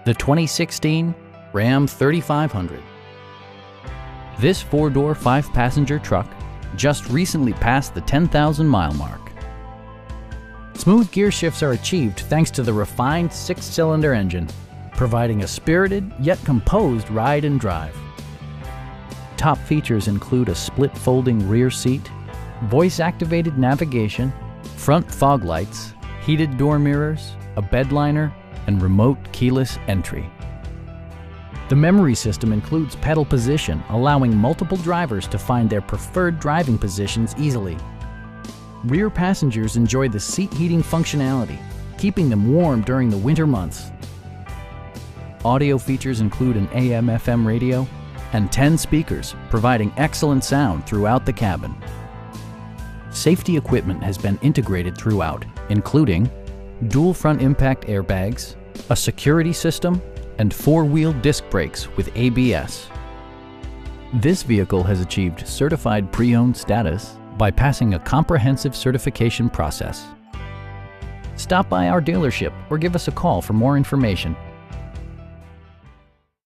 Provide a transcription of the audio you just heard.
The 2016 Ram 3500. This four-door, five-passenger truck just recently passed the 10,000-mile mark. Smooth gear shifts are achieved thanks to the refined six-cylinder engine, providing a spirited yet composed ride and drive. Top features include a split folding rear seat, voice-activated navigation, front fog lights, heated door mirrors, a bed liner, and remote keyless entry. The memory system includes pedal position, allowing multiple drivers to find their preferred driving positions easily. Rear passengers enjoy the seat heating functionality, keeping them warm during the winter months. Audio features include an AM/FM radio and 10 speakers, providing excellent sound throughout the cabin. Safety equipment has been integrated throughout, including dual front impact airbags, a security system, and four-wheel disc brakes with ABS. This vehicle has achieved certified pre-owned status by passing a comprehensive certification process. Stop by our dealership or give us a call for more information.